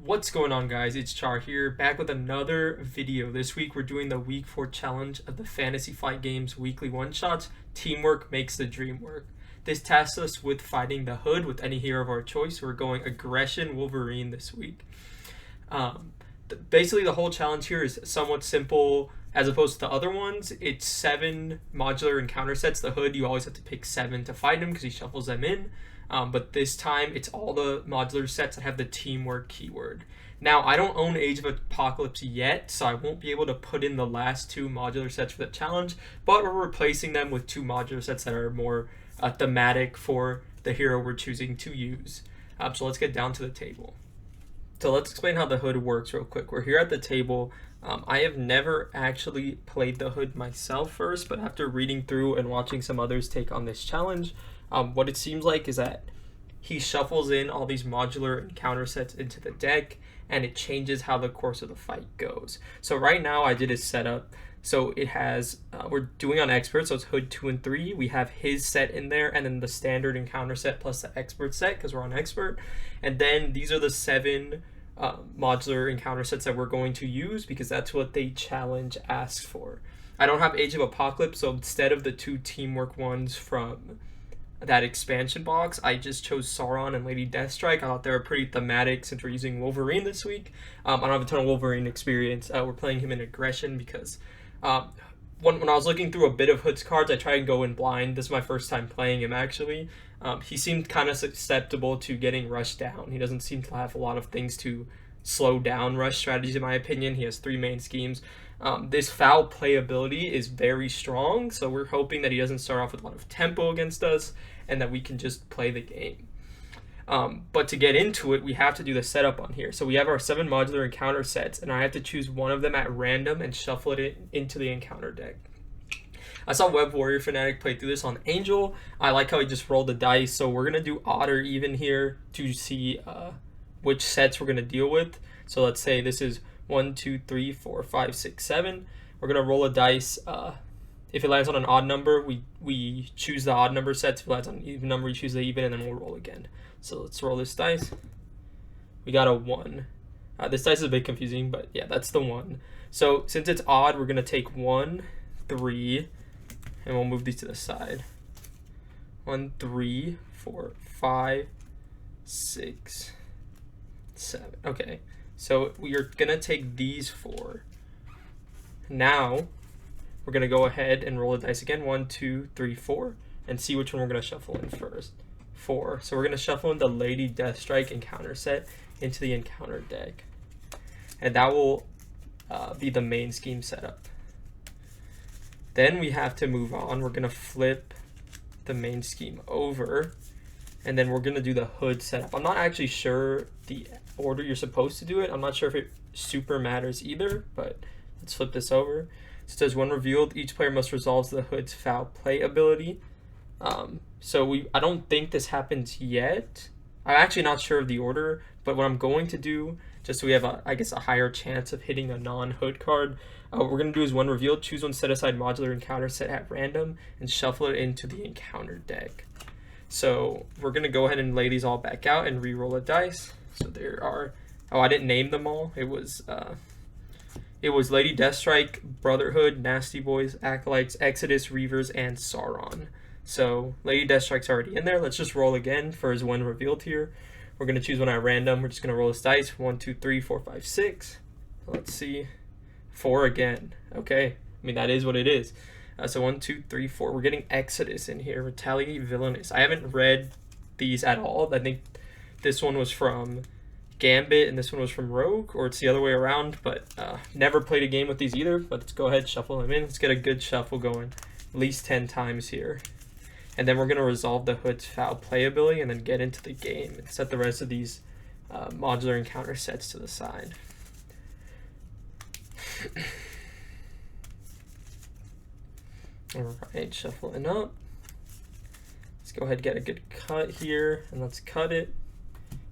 What's going on, guys? It's Char here, back with another video. This week we're doing the week 4 challenge of the Fantasy Fight Games Weekly One-Shots. Teamwork makes the dream work. This tasks us with fighting the Hood with any hero of our choice. We're going Aggression Wolverine this week. Basically, the whole challenge here is somewhat simple as opposed to the other ones. It's 7 modular encounter sets. The Hood, you always have to pick 7 to fight him because he shuffles them in. But this time, it's all the modular sets that have the teamwork keyword. Now, I don't own Age of Apocalypse yet, so I won't be able to put in the last 2 modular sets for the challenge, but we're replacing them with 2 modular sets that are more thematic for the hero we're choosing to use. So let's get down to the table. So let's explain how the Hood works real quick. We're here at the table. I have never actually played the Hood myself first, but after reading through and watching some others take on this challenge, what it seems like is that he shuffles in all these modular encounter sets into the deck, and it changes how the course of the fight goes. So right now I did his setup. So it has, we're doing on expert, so it's Hood 2 and 3. We have his set in there, and then the standard encounter set plus the expert set, because we're on expert. And then these are the 7 modular encounter sets that we're going to use, because that's what the challenge asks for. I don't have Age of Apocalypse, so instead of the 2 teamwork ones from that expansion box, I just chose Sauron and Lady Deathstrike. I thought they were pretty thematic since we're using Wolverine this week. I don't have a ton of Wolverine experience. We're playing him in Aggression because when I was looking through a bit of Hood's cards, I tried and go in blind. This is my first time playing him, actually. He seemed kind of susceptible to getting rushed down. He doesn't seem to have a lot of things to slow down rush strategies, in my opinion. He has 3 main schemes. This foul playability is very strong, so we're hoping that he doesn't start off with a lot of tempo against us and that we can just play the game. But to get into it, we have to do the setup on here. So we have our 7 modular encounter sets, and I have to choose one of them at random and shuffle it into the encounter deck. I saw Web Warrior Fanatic play through this on Angel. I like how he just rolled the dice, so we're going to do odd or even here to see which sets we're going to deal with. So let's say this is 1, 2, 3, 4, 5, 6, 7. We're going to roll a dice. If it lands on an odd number, we choose the odd number sets. If it lands on an even number, we choose the even, and then we'll roll again. So let's roll this dice. We got a 1. This dice is a bit confusing, but yeah, that's the 1. So since it's odd, we're going to take 1, 3, and we'll move these to the side. 1, 3, 4, 5, 6, 7. Okay, so we are going to take these 4. Now, we're going to go ahead and roll the dice again. 1, 2, 3, 4, and see which one we're going to shuffle in first. 4. So we're going to shuffle in the Lady Deathstrike encounter set into the encounter deck. And that will be the main scheme setup. Then we have to move on. We're going to flip the main scheme over, and then we're going to do the Hood setup. I'm not actually sure the order you're supposed to do it. I'm not sure if it super matters either, but let's flip this over. So it says when revealed, each player must resolve the Hood's foul play ability. I don't think this happens yet. I'm actually not sure of the order, but what I'm going to do, just so we have I guess a higher chance of hitting a non-Hood card, what we're going to do is when revealed, choose one set aside modular encounter set at random and shuffle it into the encounter deck. So we're going to go ahead and lay these all back out and re-roll a dice. So there are, I didn't name them all. It was Lady Deathstrike, Brotherhood, Nasty Boys, Acolytes, Exodus, Reavers, and Sauron. So Lady Deathstrike's already in there. Let's just roll again for his when revealed here. We're going to choose one at random. We're just going to roll this dice. 1, 2, 3, 4, 5, 6. Let's see. 4 again. Okay. I mean, that is what it is. So 1, 2, 3, 4. We're getting Exodus in here. Retaliate, Villainous. I haven't read these at all. I think this one was from Gambit and this one was from Rogue, or it's the other way around, but never played a game with these either. But let's go ahead, shuffle them in. Let's get a good shuffle going, at least 10 times here. And then we're going to resolve the Hood's foul playability and then get into the game and set the rest of these modular encounter sets to the side. Alright, shuffling up. Let's go ahead and get a good cut here, and let's cut it.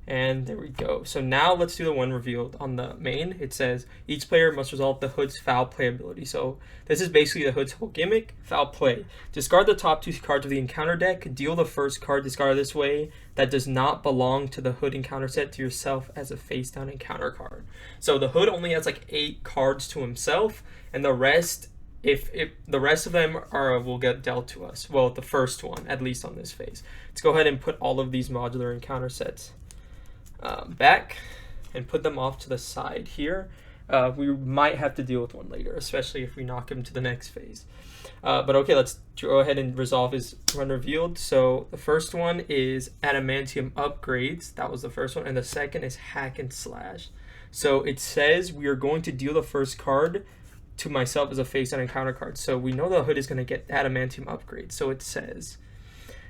And there we go. So now let's do the one revealed on the main. It says each player must resolve the hood's foul play ability. So this is basically the hood's whole gimmick, foul play. Discard the top 2 cards of the encounter deck. Deal the first card discarded this way that does not belong to the hood encounter set to yourself as a face down encounter card. So the hood only has like 8 cards to himself, and the rest, if the rest of them will get dealt to us. Well, the first one, at least on this phase. Let's go ahead and put all of these modular encounter sets back and put them off to the side here. We might have to deal with one later, especially if we knock him to the next phase. But okay, let's go ahead and resolve his run revealed. So the first one is Adamantium Upgrades. That was the first one. And the second is Hack and Slash. So it says we are going to deal the first card to myself as a face down encounter card. So we know the hood is going to get Adamantium Upgrades. So it says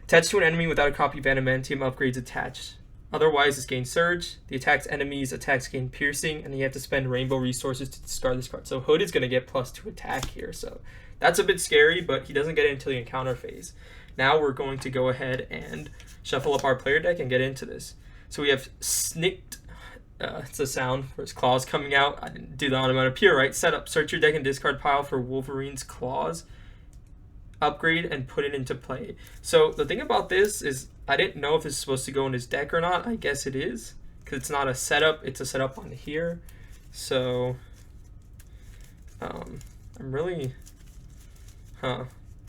attach to an enemy without a copy of Adamantium Upgrades attached. Otherwise, this gains Surge. The attack's enemies attacks gain Piercing, and you have to spend Rainbow resources to discard this card. So Hood is going to get +2 attack here. So that's a bit scary, but he doesn't get it until the encounter phase. Now we're going to go ahead and shuffle up our player deck and get into this. So we have Snicked. It's a sound for his claws coming out. I didn't do the onomatopoeia right. Set up, search your deck and discard pile for Wolverine's claws. Upgrade and put it into play. So the thing about this is I didn't know if it's supposed to go in his deck or not. I guess it is, because it's not a setup, it's a setup on here. So I'm really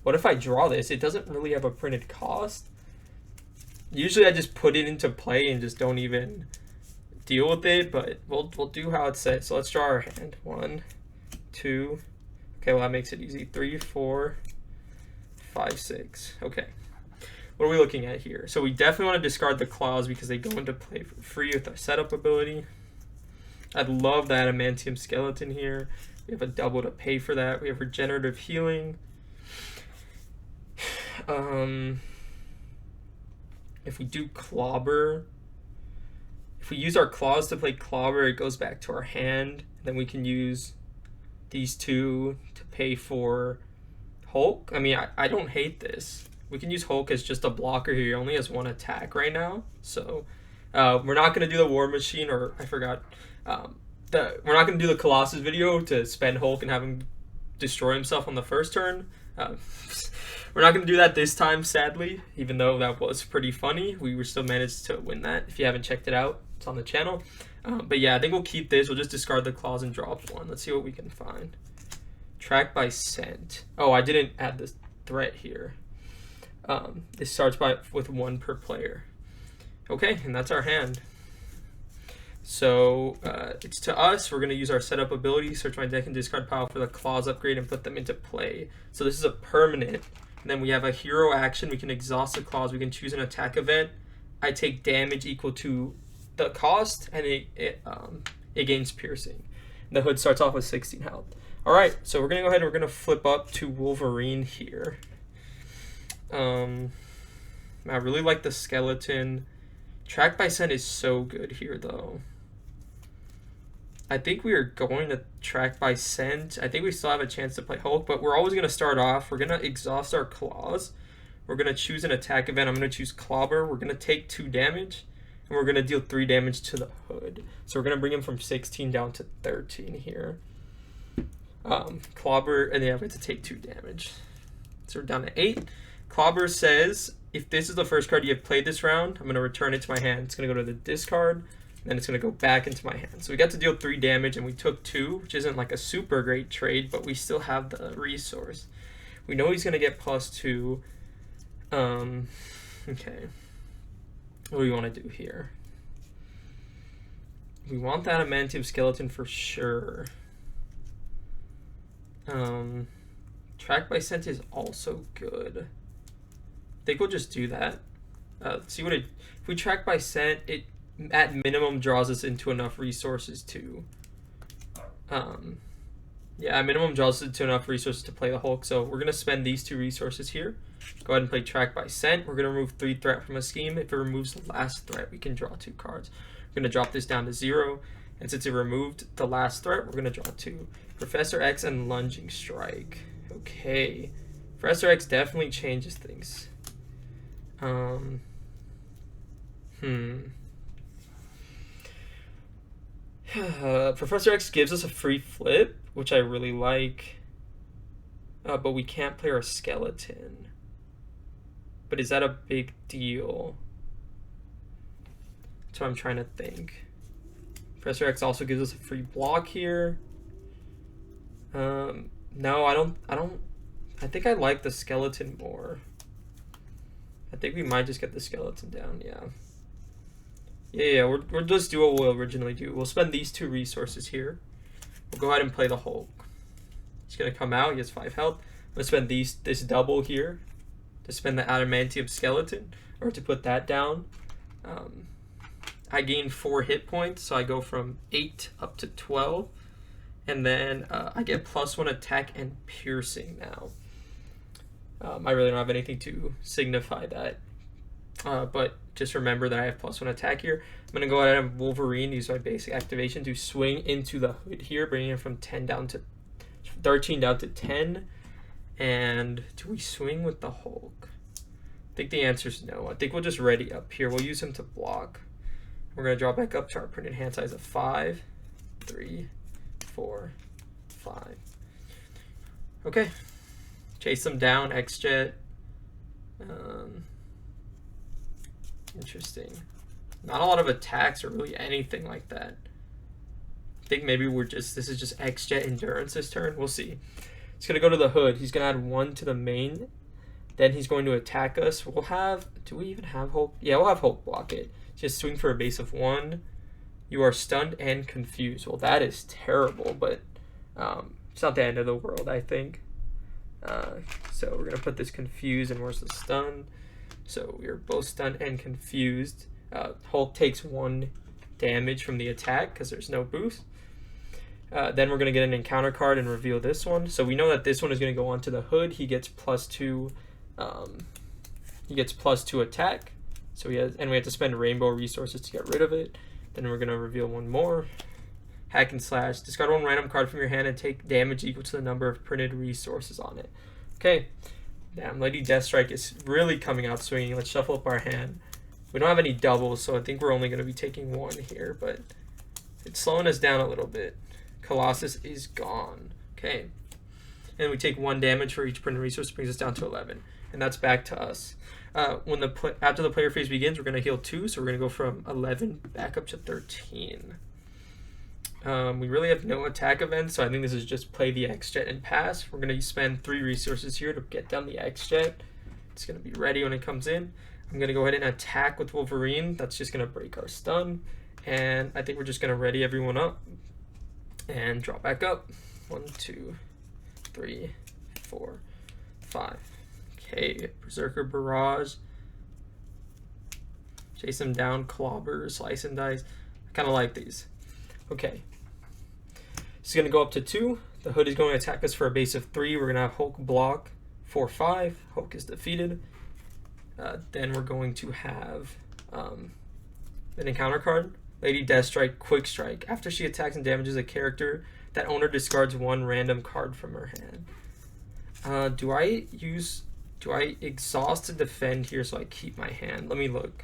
what if I draw this? It doesn't really have a printed cost. Usually I just put it into play and just don't even deal with it, but we'll do how it says. So let's draw our hand. 1, 2, okay, well that makes it easy. 3, 4, 5, 6. Okay, what are we looking at here? So we definitely want to discard the claws because they go into play for free with our setup ability. I'd love the Adamantium Skeleton here. We have a double to pay for that. We have Regenerative Healing. If we do Clobber, if we use our claws to play Clobber, it goes back to our hand. Then we can use these 2 to pay for Hulk. I mean, I don't hate this. We can use Hulk as just a blocker here. He only has 1 attack right now. So we're not going to do the War Machine, or I forgot. We're not going to do the Colossus video to spend Hulk and have him destroy himself on the first turn. We're not going to do that this time, sadly, even though that was pretty funny. We still managed to win that. If you haven't checked it out, it's on the channel. But yeah, I think we'll keep this. We'll just discard the claws and draw up 1. Let's see what we can find. Track by scent. Oh, I didn't add this threat here. This starts with 1 per player. Okay, and that's our hand. So it's to us. We're going to use our setup ability, search my deck and discard pile for the claws upgrade and put them into play. So this is a permanent. And then we have a hero action. We can exhaust the claws. We can choose an attack event. I take damage equal to the cost, and it gains piercing. The hood starts off with 16 health. All right, so we're going to go ahead and we're going to flip up to Wolverine here. I really like the skeleton. Track by scent is so good here, though. I think we are going to track by scent. I think we still have a chance to play Hulk, but we're always going to start off. We're going to exhaust our claws. We're going to choose an attack event. I'm going to choose Clobber. We're going to take 2 damage, and we're going to deal 3 damage to the hood. So we're going to bring him from 16 down to 13 here. Clobber, and then we have to take 2 damage. So we're down to 8. Clobber says, if this is the first card you have played this round, I'm going to return it to my hand. It's going to go to the discard, and then it's going to go back into my hand. So we got to deal 3 damage, and we took 2, which isn't like a super great trade, but we still have the resource. We know he's going to get +2. Okay. What do we want to do here? We want that Adamantium Skeleton for sure. Track by scent is also good. I think we'll just do that. Let's see what if we track by scent, it at minimum draws us into enough resources to yeah, at minimum draws us into enough resources to play the Hulk. So we're gonna spend these 2 resources here. Go ahead and play track by scent. We're gonna remove 3 threat from a scheme. If it removes the last threat, we can draw 2 cards. We're gonna drop this down to 0, and since it removed the last threat, we're gonna draw 2. Professor X and Lunging Strike. Okay, Professor X definitely changes things. Professor X gives us a free flip, which I really like. But we can't play our skeleton. But is that a big deal? That's what I'm trying to think. Professor X also gives us a free block here. No, I don't. I think I like the skeleton more. I think we might just get the skeleton down. Yeah. We'll just do what we'll originally do. We'll spend these 2 resources here. We'll go ahead and play the Hulk. He's gonna come out. He has 5 health. I'm gonna spend this double here to spend the adamantium skeleton, or to put that down. I gain 4 hit points, so I go from 8 up to 12. And then I get +1 attack and piercing now. I really don't have anything to signify that. But just remember that I have +1 attack here. I'm going to go ahead and Wolverine, use my basic activation to swing into the hood here, bringing it from 13 down to 10. And do we swing with the Hulk? I think the answer is no. I think we'll just ready up here. We'll use him to block. We're going to draw back up to our printed hand size of 5, 3, 4, 5. Okay. Chase them down, X-Jet. Interesting. Not a lot of attacks or really anything like that. I think maybe this is just X-Jet endurance this turn. We'll see. He's going to go to the hood. He's going to add 1 to the main. Then he's going to attack us. Do we even have Hulk? Yeah, we'll have Hulk block it. Just swing for a base of 1. You are stunned and confused. Well, that is terrible, but it's not the end of the world, I think. So we're going to put this confused, and where's the stun? So we are both stunned and confused. Hulk takes 1 damage from the attack because there's no boost. Then we're going to get an encounter card and reveal this one. So we know that this one is going to go onto the hood. He gets +2. He gets +2 attack. So we have to spend rainbow resources to get rid of it. Then we're going to reveal 1 more. Hack and slash. Discard 1 random card from your hand and take damage equal to the number of printed resources on it. Okay. Damn, Lady Deathstrike is really coming out swinging. Let's shuffle up our hand. We don't have any doubles, so I think we're only going to be taking 1 here, but it's slowing us down a little bit. Colossus is gone. Okay. And we take 1 damage for each printed resource, brings us down to 11. And that's back to us. After the player phase begins, we're going to heal 2, so we're going to go from 11 back up to 13. We really have no attack events, so I think this is just play the X-Jet and pass. We're going to spend 3 resources here to get down the X-Jet. It's going to be ready when it comes in. I'm going to go ahead and attack with Wolverine. That's just going to break our stun. And I think we're just going to ready everyone up and draw back up. 1, 2, 3, 4, 5. Okay, Berserker Barrage. Chase them down, Clobber, Slice and Dice. I kind of like these. Okay. It's going to go up to 2. The hood is going to attack us for a base of 3. We're going to have Hulk block 4, 5. Hulk is defeated. Then we're going to have an encounter card. Lady Deathstrike, Quick Strike. After she attacks and damages a character, that owner discards 1 random card from her hand. Do I exhaust to defend here so I keep my hand? Let me look.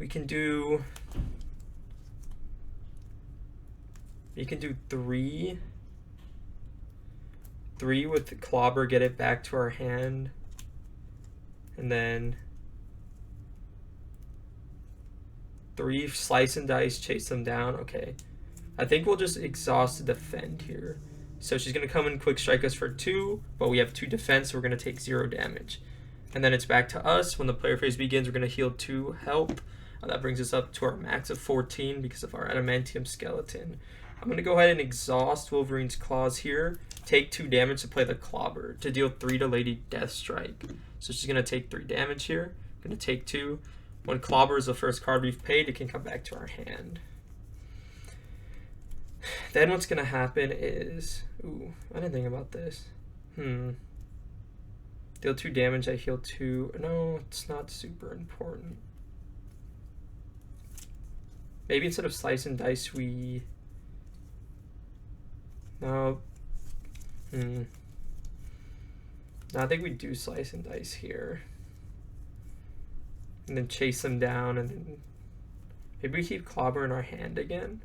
We can do 3 with the Clobber, get it back to our hand, and then 3 Slice and Dice, chase them down. Okay, I think we'll just exhaust to defend here. So she's going to come and quick strike us for 2, but we have 2 defense, so we're going to take 0 damage. And then it's back to us. When the player phase begins, we're going to heal 2 health. That brings us up to our max of 14 because of our adamantium skeleton. I'm going to go ahead and exhaust Wolverine's claws here. Take 2 damage to play the Clobber to deal 3 to Lady Deathstrike. So she's going to take 3 damage here. Going to take 2. When Clobber is the first card we've paid, it can come back to our hand. Then what's going to happen is... Ooh, I didn't think about this. Deal 2 damage, I heal 2. No, it's not super important. Maybe instead of Slice and Dice, we... No. No, I think we do Slice and Dice here. And then chase them down, and then Maybe we keep Clobber in our hand again.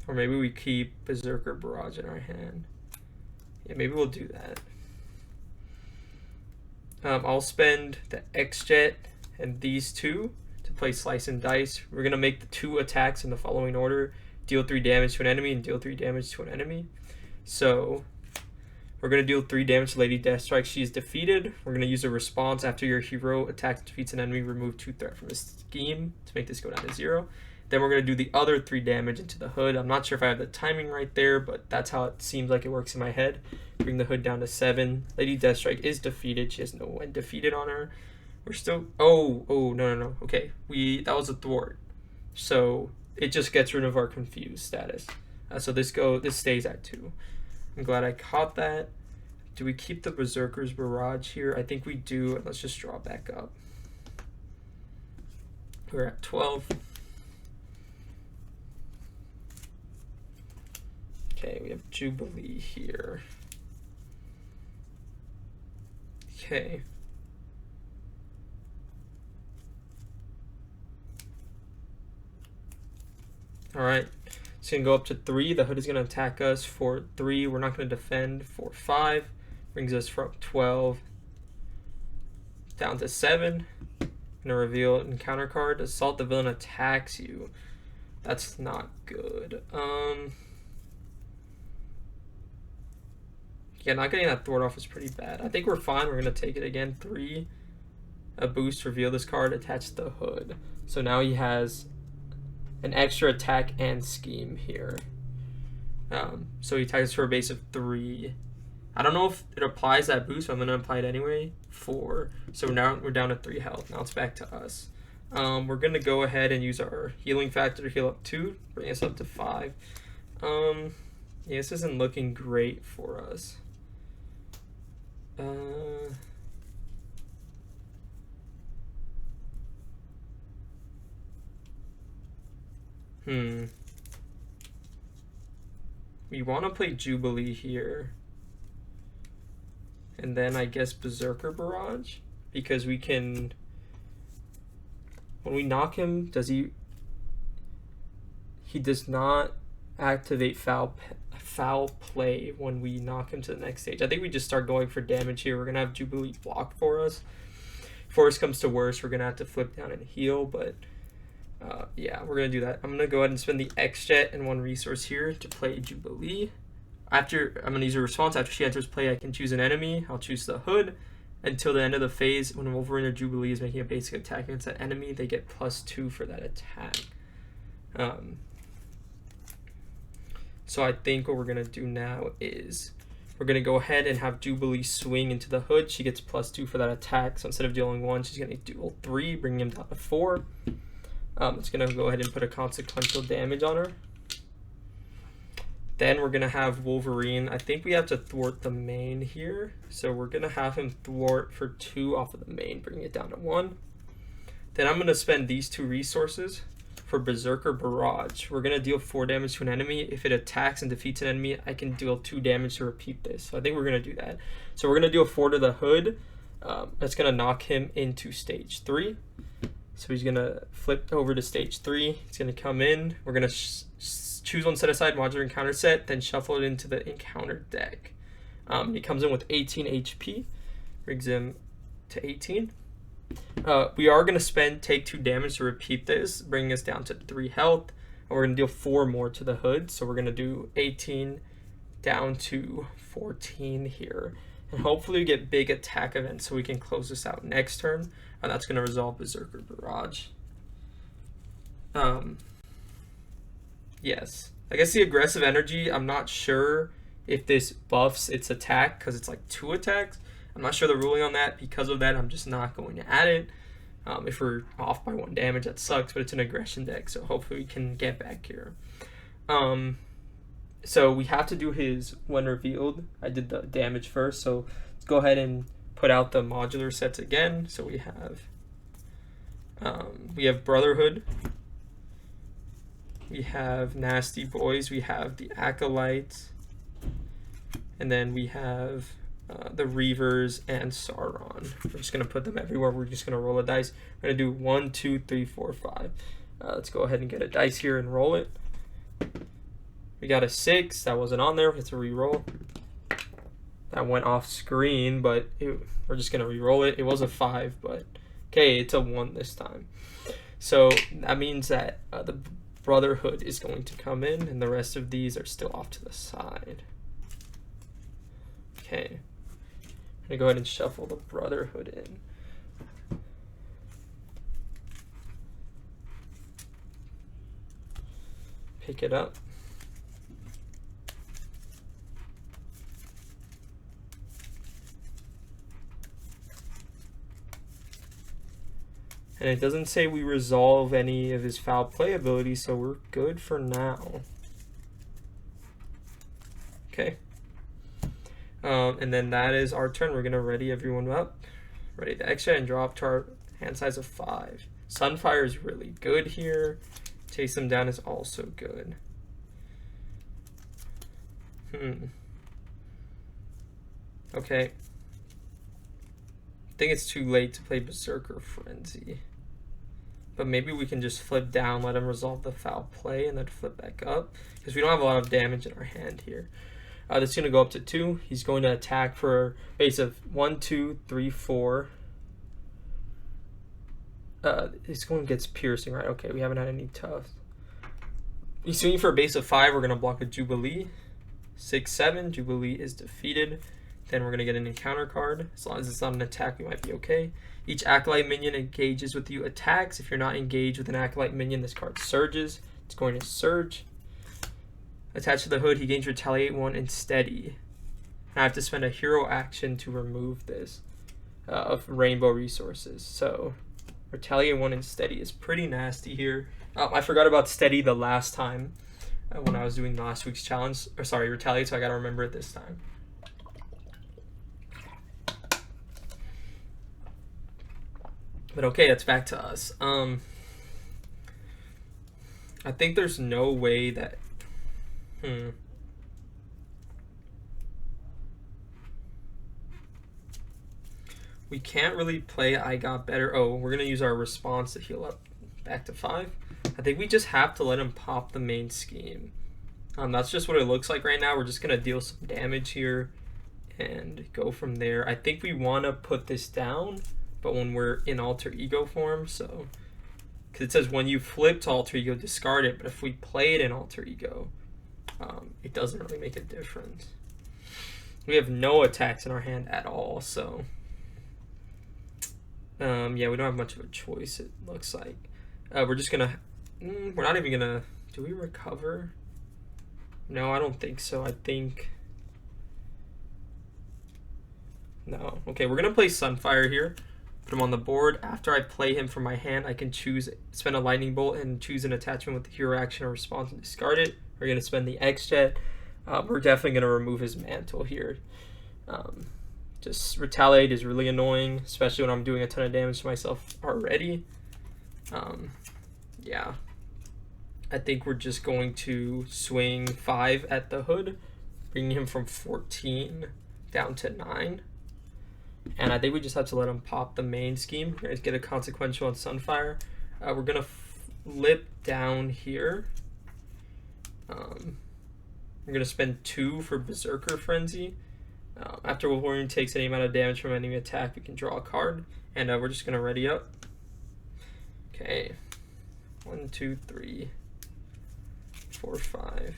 Or maybe we keep Berserker Barrage in our hand. Yeah, maybe we'll do that. I'll spend the X-Jet and these two to play Slice and Dice. We're going to make the 2 attacks in the following order. Deal 3 damage to an enemy and deal 3 damage to an enemy. So we're going to deal 3 damage to Lady Deathstrike. She is defeated. We're going to use a response after your hero attacks and defeats an enemy. Remove 2 threat from this scheme to make this go down to 0. Then we're going to do the other 3 damage into the hood. I'm not sure if I have the timing right there, but that's how it seems like it works in my head. Bring the hood down to 7. Lady Deathstrike is defeated. She has no one defeated on her. We're still... Oh, no. Okay, that was a thwart. So it just gets rid of our confused status. So this stays at 2. I'm glad I caught that. Do we keep the Berserker's Barrage here? I think we do. Let's just draw back up. We're at 12. Okay, we have Jubilee here. Okay. All right. It's going to go up to 3. The hood is going to attack us for 3. We're not going to defend for 5. Brings us from 12 down to 7. I'm going to reveal an encounter card. Assault the villain attacks you. That's not good. Yeah, not getting that thwart off is pretty bad. I think we're fine. We're going to take it again. 3. A boost. Reveal this card. Attach the hood. So now he has an extra attack and scheme here. So he attacks for a base of 3. I don't know if it applies that boost, but I'm going to apply it anyway. 4. So now we're down to 3 health. Now it's back to us. We're going to go ahead and use our healing factor to heal up 2. Bring us up to 5. Yeah, this isn't looking great for us. We want to play Jubilee here. And then I guess Berserker Barrage. Because we can... When we knock him, does he... He does not activate foul play when we knock him to the next stage. I think we just start going for damage here. We're going to have Jubilee block for us. If worse comes to worse, we're going to have to flip down and heal, but yeah, we're going to do that. I'm going to go ahead and spend the X-Jet and 1 resource here to play Jubilee. I'm going to use a response. After she enters play, I can choose an enemy. I'll choose the hood. Until the end of the phase, when Wolverine or Jubilee is making a basic attack against that enemy, they get +2 for that attack. So I think what we're going to do now is we're going to go ahead and have Jubilee swing into the hood. She gets +2 for that attack. So instead of dealing 1, she's going to deal 3, bringing him down to 4. It's going to go ahead and put a consequential damage on her. Then we're going to have Wolverine. I think we have to thwart the main here. So we're going to have him thwart for 2 off of the main, bringing it down to 1. Then I'm going to spend these 2 resources for Berserker Barrage. We're going to deal 4 damage to an enemy. If it attacks and defeats an enemy, I can deal 2 damage to repeat this. So I think we're going to do that. So we're going to deal 4 to the hood. That's going to knock him into stage 3. So he's going to flip over to stage 3. He's going to come in. We're going to choose 1 set aside, modular encounter set, then shuffle it into the encounter deck. He comes in with 18 HP. Brings him to 18. We are going to take 2 damage to repeat this, bringing us down to 3 health. And we're going to deal 4 more to the hood. So we're going to do 18 down to 14 here. And hopefully we get big attack events so we can close this out next turn. And that's going to resolve Berserker Barrage. Yes. I guess the aggressive energy, I'm not sure if this buffs its attack because it's like 2 attacks. I'm not sure the ruling on that. Because of that, I'm just not going to add it. If we're off by 1 damage, that sucks, but it's an aggression deck, so hopefully we can get back here. So we have to do his when revealed. I did the damage first, so let's go ahead and put out the modular sets again. So we have Brotherhood. We have Nasty Boys. We have the Acolytes. And then we have the Reavers and Sauron. We're just going to put them everywhere. We're just going to roll a dice. We're going to do 1, 2, 3, 4, 5. Let's go ahead and get a dice here and roll it. We got a 6. That wasn't on there. It's a re-roll. That went off screen, but we're just going to re-roll it. It was a 5, but okay, it's a 1 this time. So that means that the Brotherhood is going to come in, and the rest of these are still off to the side. Okay. I'm going to go ahead and shuffle the Brotherhood in. Pick it up. And it doesn't say we resolve any of his foul play ability, so we're good for now. Okay. And then that is our turn. We're going to ready everyone up. Ready to extra and draw up to our hand size of 5. Sunfire is really good here. Chase them down is also good. Okay. I think it's too late to play Berserker Frenzy. But maybe we can just flip down, let him resolve the foul play, and then flip back up. Because we don't have a lot of damage in our hand here. That's going to go up to 2. He's going to attack for a base of 1, 2, 3, 4. This one gets piercing, right? Okay, we haven't had any tufts. He's swinging for a base of 5. We're going to block a Jubilee. 6, 7. Jubilee is defeated. Then we're going to get an encounter card. As long as it's not an attack, we might be okay. Each Acolyte minion engages with you attacks. If you're not engaged with an Acolyte minion, this card surges. It's going to surge. Attached to the hood, he gains Retaliate 1 and Steady. And I have to spend a hero action to remove this of Rainbow Resources. So Retaliate 1 and Steady is pretty nasty here. I forgot about Steady the last time when I was doing last week's challenge. Or sorry, Retaliate, so I got to remember it this time. But okay, it's back to us. I think there's no way that... We can't really play I Got Better. Oh, we're going to use our response to heal up back to 5. I think we just have to let him pop the main scheme. That's just what it looks like right now. We're just going to deal some damage here and go from there. I think we want to put this down, but when we're in alter ego form, so because it says when you flip to alter ego, discard it, but if we play it in alter ego, it doesn't really make a difference. We have no attacks in our hand at all, so yeah, we don't have much of a choice, it looks like. We're just gonna we're not even gonna, do we recover? No, I don't think so. I think no. Okay, we're gonna play Sunfire here. Put him on the board. After I play him from my hand, I can spend a Lightning Bolt and choose an attachment with the hero action or response and discard it. We're going to spend the X-Jet. We're definitely going to remove his mantle here. Just Retaliate is really annoying, especially when I'm doing a ton of damage to myself already. Yeah. I think we're just going to swing 5 at the hood, bringing him from 14 down to 9. And I think we just have to let him pop the main scheme. We're going to get a consequential on Sunfire. We're going to flip down here. We're going to spend 2 for Berserker Frenzy. After Wolverine takes any amount of damage from enemy attack, we can draw a card. And we're just going to ready up. Okay. 1, 2, 3, 4, 5,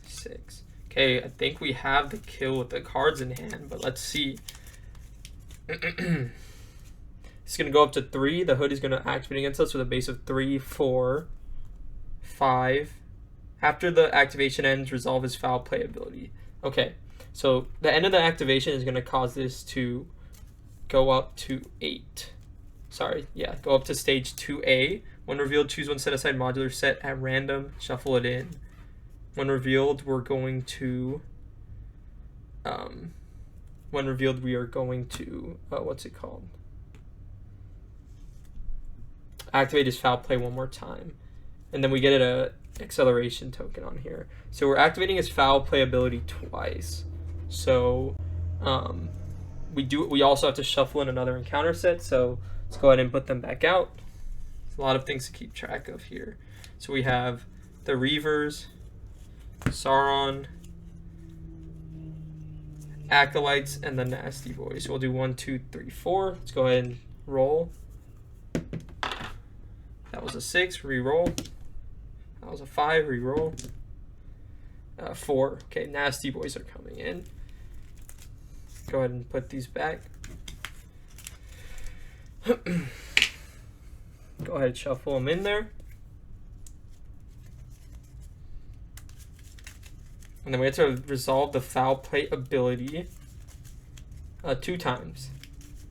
6. Okay, I think we have the kill with the cards in hand, but let's see. It's going to go up to 3. The hood is going to activate against us with a base of 3, 4, 5. After the activation ends, resolve his foul play ability. Okay, so the end of the activation is going to cause this to go up to 8. Sorry, yeah, go up to stage 2A. When revealed, choose one set-aside modular set at random, shuffle it in. When revealed, we're going to... when revealed, we are going to, what's it called? Activate his foul play one more time. And then we get a acceleration token on here. So we're activating his foul play ability twice. So we also have to shuffle in another encounter set. So let's go ahead and put them back out. There's a lot of things to keep track of here. So we have the Reavers, Sauron, Acolytes, and the Nasty Boys. So we'll do 1, 2, 3, 4. Let's go ahead and roll. That was a 6, re-roll. That was a 5, re-roll. 4. Okay, Nasty Boys are coming in. Go ahead and put these back. Go ahead and shuffle them in there. And then we have to resolve the foul play ability 2 times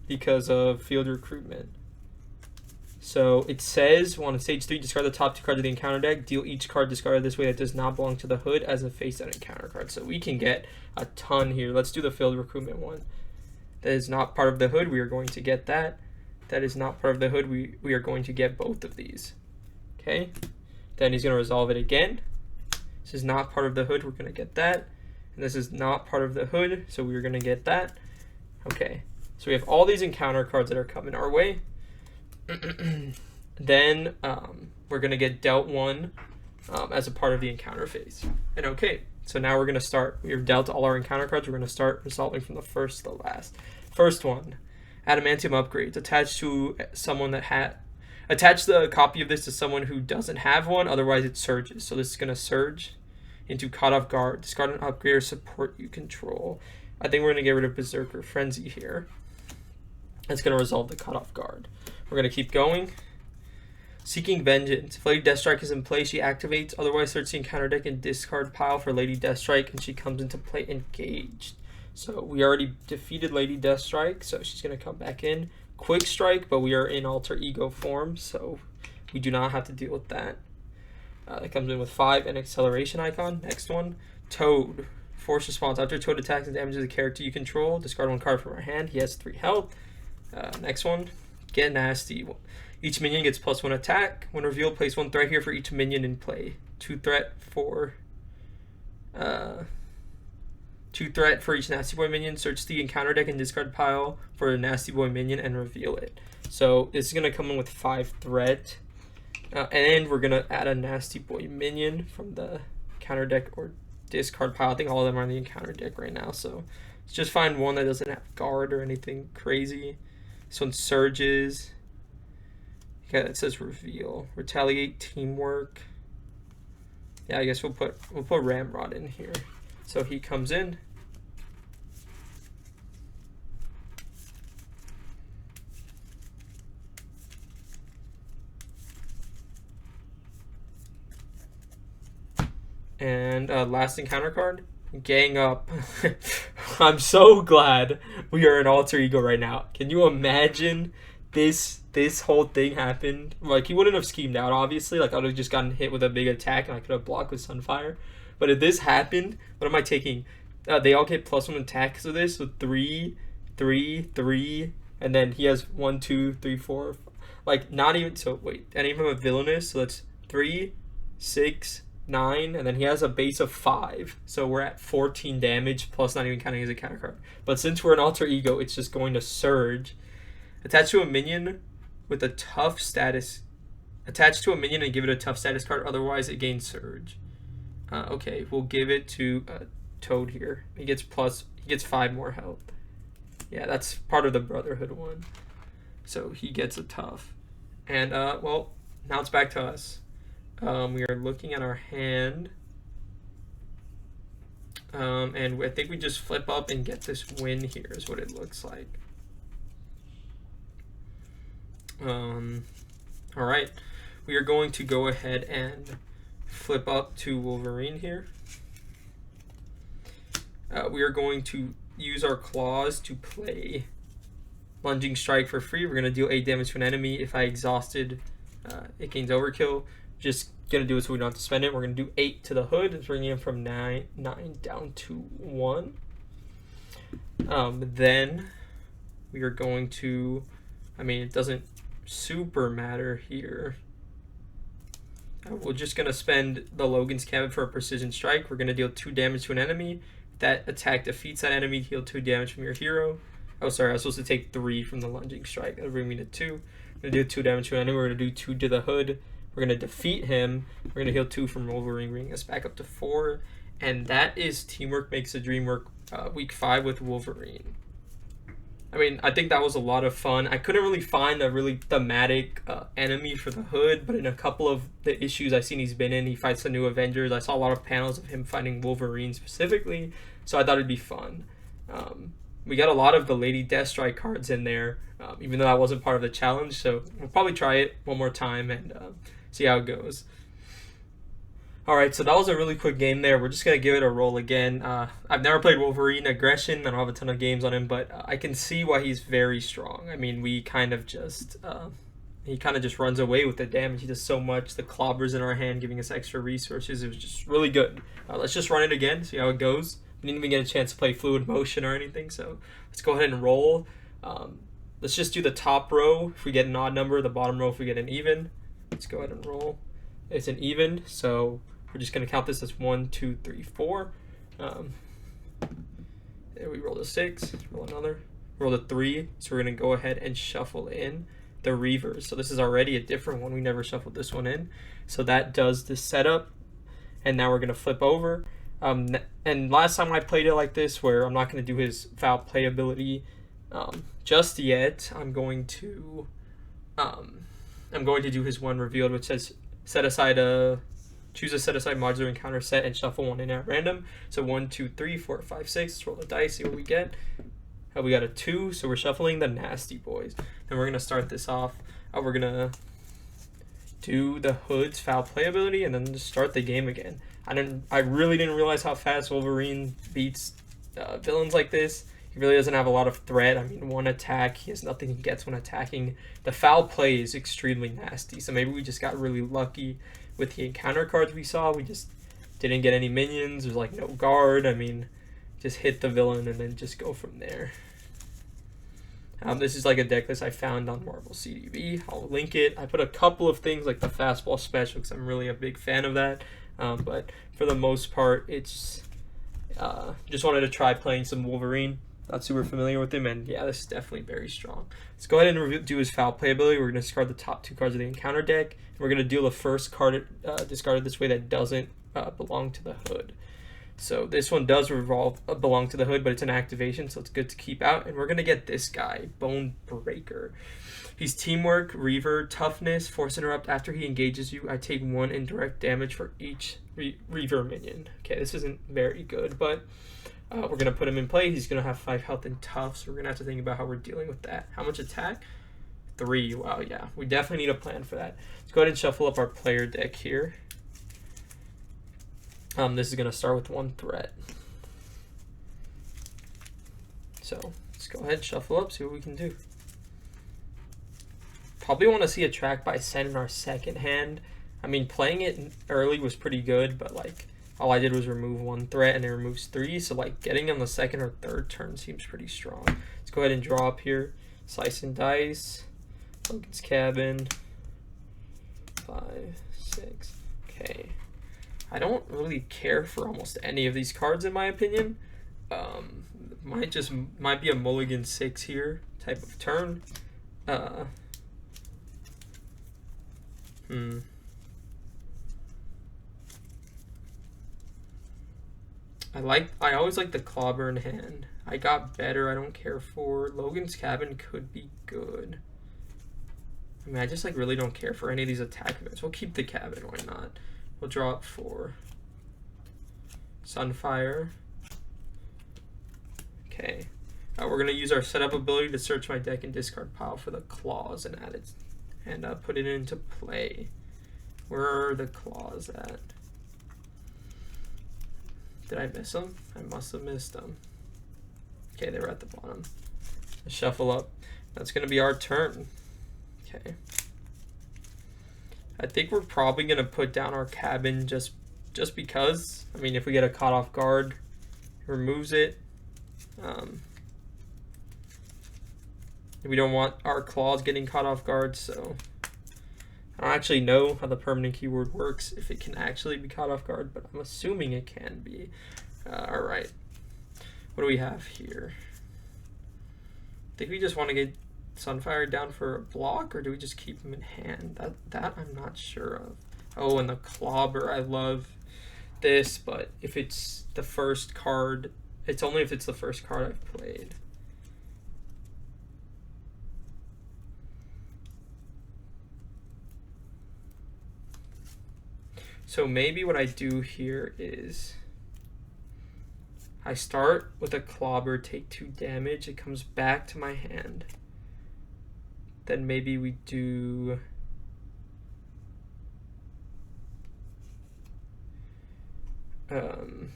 because of field recruitment. So it says, on stage 3, discard the top 2 cards of the encounter deck. Deal each card discarded this way that does not belong to the hood as a face-down encounter card. So we can get a ton here. Let's do the field recruitment one. That is not part of the hood. We are going to get that. That is not part of the hood. We are going to get both of these. Okay. Then he's going to resolve it again. This is not part of the hood. We're going to get that. And this is not part of the hood. So we're going to get that. Okay. So we have all these encounter cards that are coming our way. Then we're going to get dealt 1 as a part of the encounter phase. And okay. So now we're going to start. We've dealt all our encounter cards. We're going to start resolving from the first to the last. First one. Adamantium upgrades. Attached to someone that had... Attach the copy of this to someone who doesn't have one, otherwise it surges. So this is going to surge into Caught Off Guard. Discard an upgrade or support you control. I think we're going to get rid of Berserker Frenzy here. That's going to resolve the Caught Off Guard. We're going to keep going. Seeking Vengeance. If Lady Deathstrike is in play, she activates. Otherwise, search the encounter deck and discard pile for Lady Deathstrike, and she comes into play engaged. So we already defeated Lady Deathstrike, so she's going to come back in. Quick Strike, but we are in alter ego form, so we do not have to deal with that. It comes in with 5 and acceleration icon. Next one, Toad. Force response. After Toad attacks and damages a character you control, discard 1 card from our hand. He has 3 health. Next one, Get Nasty. Each minion gets +1 attack. When revealed, place 1 threat here for each minion in play. 2 threat for... 2 threat for each Nasty Boy minion. Search the encounter deck and discard pile for a Nasty Boy minion and reveal it. So this is going to come in with 5 threat. And we're going to add a Nasty Boy minion from the counter deck or discard pile. I think all of them are on the encounter deck right now. So let's just find one that doesn't have guard or anything crazy. This one surges. Okay, it says reveal. Retaliate, teamwork. Yeah, I guess we'll put Ramrod in here. So he comes in. And last encounter card, Gang Up. I'm so glad we are in alter ego right now. Can you imagine this whole thing happened? Like, he wouldn't have schemed out, obviously. Like, I would have just gotten hit with a big attack and I could have blocked with Sunfire. But if this happened, what am I taking? They all get +1 attack because of this. So 3, 3, 3, and then he has 1, 2, 3, 4. Like, not even, so wait, and even a villainous, so that's 3, 6, 9, and then he has a base of 5. So we're at 14 damage, plus not even counting his encounter card. But since we're an alter ego, it's just going to surge. Attach to a minion with a tough status. Attach to a minion and give it a tough status card, otherwise it gains surge. Okay, we'll give it to Toad here. He gets 5 more health. Yeah, that's part of the Brotherhood one. So he gets a tough. And, well, now it's back to us. We are looking at our hand. And I think we just flip up and get this win here is what it looks like. All right. We are going to go ahead and flip up to Wolverine here. We are going to use our claws to play Lunging Strike for free. We're going to deal 8 damage to an enemy. If I exhausted, it gains overkill. Just going to do it so we don't have to spend it. We're going to do 8 to the hood. It's bringing him from 9 down to 1. Then we are going to, I mean, it doesn't super matter here. We're just going to spend the Logan's Cabin for a Precision Strike. We're going to deal 2 damage to an enemy. That attack defeats that enemy. Heal 2 damage from your hero. Oh, sorry, I was supposed to take 3 from the Lunging Strike. That'll bring me to 2. We're going to do 2 damage to an enemy. We're going to do 2 to the hood. We're going to defeat him. We're going to heal 2 from Wolverine, bringing us back up to 4. And that is Teamwork Makes the Dream Work week 5 with Wolverine. I mean, I think that was a lot of fun. I couldn't really find a really thematic enemy for the Hood, but in a couple of the issues I've seen he's been in, he fights the new Avengers. I saw a lot of panels of him fighting Wolverine specifically, so I thought it'd be fun. We got a lot of the Lady Deathstrike cards in there, even though that wasn't part of the challenge, so we'll probably try it one more time and see how it goes. Alright, so that was a really quick game there. We're just going to give it a roll again. I've never played Wolverine Aggression. I don't have a ton of games on him, but I can see why he's very strong. I mean, we kind of just... he kind of just runs away with the damage. He does so much. The clobber's in our hand, giving us extra resources. It was just really good. Let's just run it again, see how it goes. We didn't even get a chance to play Fluid Motion or anything, so let's go ahead and roll. Let's just do the top row if we get an odd number, the bottom row if we get an even. Let's go ahead and roll. It's an even, so... we're just going to count this as 1, 2, 3, 4. There we rolled a 6. Roll another. Roll a 3. So we're going to go ahead and shuffle in the Reavers. So this is already a different one. We never shuffled this one in. So that does the setup. And now we're going to flip over. And last time I played it like this, where I'm not going to do his foul play ability just yet. I'm going to do his one revealed, which says set aside a... choose a set-aside modular encounter set and shuffle one in at random. So 1, 2, 3, 4, 5, 6. Let's roll the dice, see what we get. We got a 2, so we're shuffling the Nasty Boys. Then we're going to start this off. We're going to do the Hood's foul play ability and then just start the game again. I really didn't realize how fast Wolverine beats villains like this. He really doesn't have a lot of threat. I mean, one attack, he has nothing he gets when attacking. The foul play is extremely nasty, so maybe we just got really lucky with the encounter cards we saw. We just didn't get any minions. There's like no guard. I mean, just hit the villain and then just go from there. This is like a deck list I found on Marvel CDB. I'll link it. I put a couple of things like the fastball special because I'm really a big fan of that. But for the most part, it's just wanted to try playing some Wolverine. Not super familiar with him, and yeah, this is definitely very strong. Let's go ahead and do his foul play ability. We're going to discard the top 2 cards of the encounter deck. And we're going to deal the first card discarded this way that doesn't belong to the Hood. So this one does belong to the Hood, but it's an activation, so it's good to keep out. And we're going to get this guy, Bone Breaker. He's Teamwork, Reaver, Toughness, Force Interrupt. After he engages you, I take 1 indirect damage for each Reaver minion. Okay, this isn't very good, but... we're going to put him in play. He's going to have 5 health and tough, so we're going to have to think about how we're dealing with that. How much attack? 3. Wow, yeah. We definitely need a plan for that. Let's go ahead and shuffle up our player deck here. This is going to start with 1 threat. So let's go ahead and shuffle up, see what we can do. Probably want to see a track by Sen in our second hand. I mean, playing it early was pretty good, but like... all I did was remove 1 threat, and it removes 3. So, like, getting on the second or third turn seems pretty strong. Let's go ahead and draw up here. Slice and dice. Logan's Cabin. 5, 6. Okay. I don't really care for almost any of these cards, in my opinion. Might be a mulligan 6 here type of turn. I always like the Clobber in hand. I got better. I don't care for Logan's Cabin. Could be good. I mean, I just like really don't care for any of these attack events. We'll keep the Cabin. Why not? We'll draw up 4. Sunfire. Okay. We're gonna use our setup ability to search my deck and discard pile for the claws and add it and put it into play. Where are the claws at? Did I miss them? I must have missed them. Okay, they were at the bottom. Let's shuffle up. That's going to be our turn. Okay. I think we're probably going to put down our Cabin just because. I mean, if we get a caught off guard, it removes it. We don't want our claws getting caught off guard, so... I don't actually know how the permanent keyword works, if it can actually be caught off guard, but I'm assuming it can be. Alright. What do we have here? I think we just want to get Sunfire down for a block, or do we just keep him in hand? That I'm not sure of. Oh, and the Clobber, I love this, but if it's the first card, it's only if it's the first card I've played. So maybe what I do here is I start with a Clobber, take 2 damage, it comes back to my hand. Then maybe we do then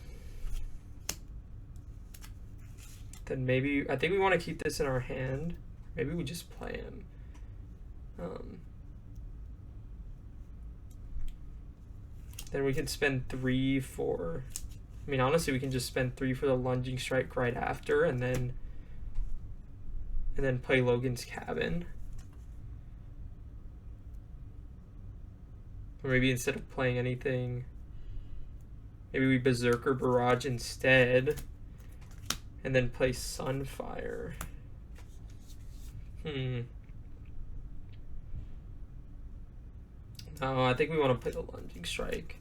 maybe I think we want to keep this in our hand. Maybe we just play him. Then we can spend 3 for, I mean, honestly, we can just spend 3 for the Lunging Strike right after, and then play Logan's Cabin. Or maybe instead of playing anything, maybe we Berserker Barrage instead, and then play Sunfire. No, I think we want to play the Lunging Strike,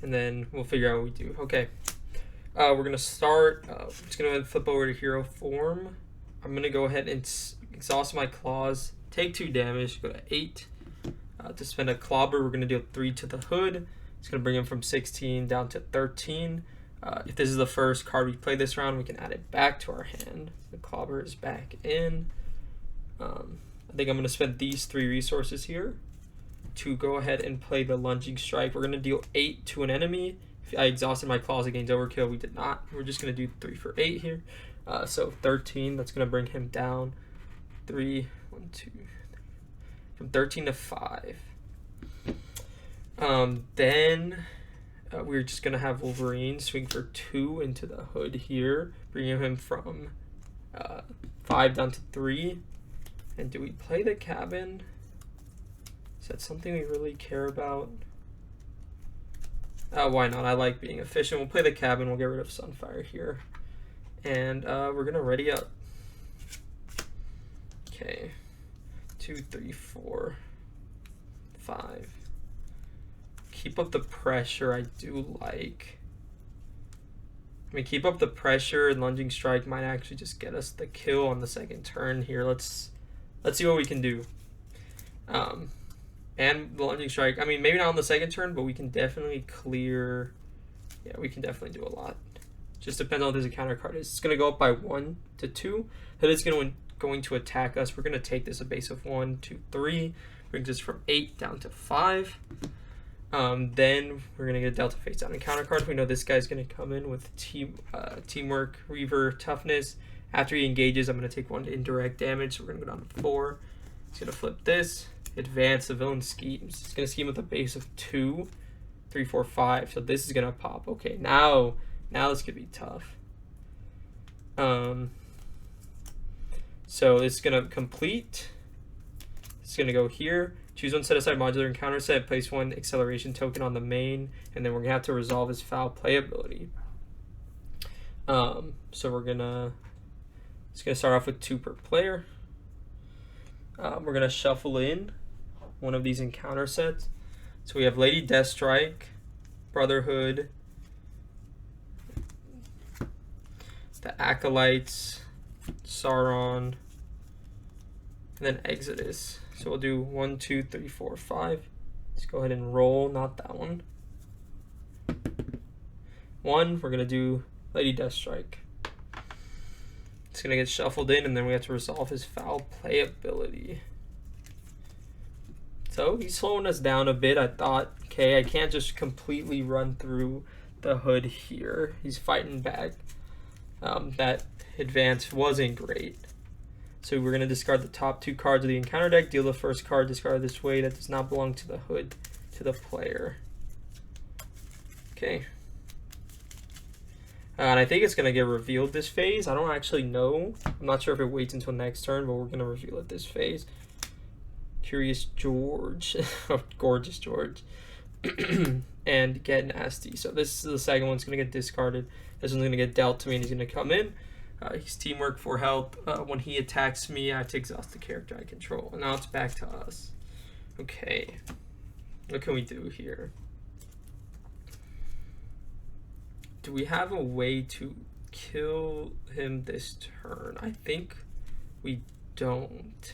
and then we'll figure out what we do. Okay, we're gonna start. We're just gonna flip over to hero form. I'm gonna go ahead and exhaust my claws, take 2 damage, go to 8. To spend a Clobber, we're gonna deal 3 to the hood. It's gonna bring him from 16 down to 13. If this is the first card we play this round, we can add it back to our hand. The Clobber is back in. I think I'm gonna spend these 3 resources here to go ahead and play the Lunging Strike. We're going to deal 8 to an enemy. If I exhausted my claws against overkill, we did not. We're just going to do 3 for 8 here. So 13, that's going to bring him down 3, 1, 2, 3, from 13 to 5. Then we're just going to have Wolverine swing for 2 into the hood here, bringing him from 5 down to 3. And do we play the Cabin? Is that something we really care about? Why not? I like being efficient. We'll play the Cabin. We'll get rid of Sunfire here. And we're going to ready up. Okay. 2, 3, 4, 5. Keep up the pressure. I do like. I mean, keep up the pressure, and Lunging Strike might actually just get us the kill on the second turn here. Let's see what we can do. And the Lunging Strike, I mean, maybe not on the second turn, but we can definitely clear. Yeah, we can definitely do a lot. Just depends on what this counter card is. It's going to go up by 1 to 2. That is going to attack us. We're going to take this a base of 1, 2, 3. Brings us from 8 down to 5. Then we're going to get a Delta face down and counter card. We know this guy's going to come in with Teamwork, Reaver, Toughness. After he engages, I'm going to take 1 indirect damage. So we're going to go down to 4. He's going to flip this. Advance the villain schemes. It's going to scheme with a base of 2, 3, 4, 5. So this is going to pop. Okay, now this could be tough. So it's going to complete. It's going to go here. Choose 1 set aside modular encounter set. Place 1 acceleration token on the main. And then we're going to have to resolve his foul play ability. So we're going to... It's going to start off with 2 per player. We're going to shuffle in one of these encounter sets. So we have Lady Deathstrike, Brotherhood, the Acolytes, Sauron, and then Exodus. So we'll do 1, 2, 3, 4, 5. Let's go ahead and roll, not that one. 1, we're going to do Lady Deathstrike. It's going to get shuffled in, and then we have to resolve his foul play ability. So he's slowing us down a bit. I thought, okay, I can't just completely run through the hood here. He's fighting back. That advance wasn't great. So we're going to discard the top 2 cards of the encounter deck, deal the first card discarded this way that does not belong to the hood to the player. Okay. And I think it's going to get revealed this phase. I don't actually know. I'm not sure if it waits until next turn, but we're going to reveal it this phase. Curious George. Gorgeous George. And get nasty. So this is the second one's going to get discarded. This one's going to get dealt to me, and he's going to come in. He's teamwork, 4 health. When he attacks me, I have to exhaust the character I control. And now it's back to us. Okay. What can we do here? Do we have a way to kill him this turn? I think we don't.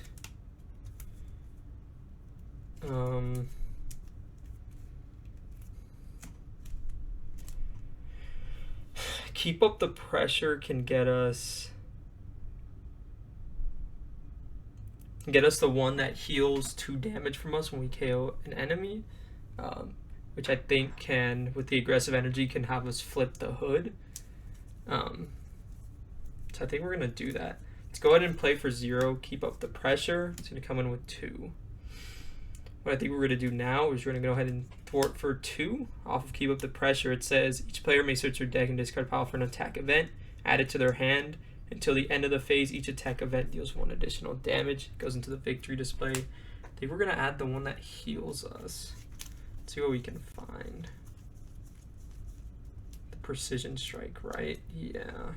Keep up the pressure can get us the one that heals 2 damage from us when we KO an enemy, which I think can, with the aggressive energy, can have us flip the hood. So I think we're gonna do that. Let's go ahead and play for 0, keep up the pressure. It's gonna come in with 2. What I think we're gonna do now is we're gonna go ahead and thwart for 2 off of keep up the pressure. It says each player may search their deck and discard a pile for an attack event, add it to their hand. Until the end of the phase, each attack event deals 1 additional damage. It goes into the victory display. I think we're gonna add the one that heals us. Let's see what we can find. The precision strike, right? Yeah.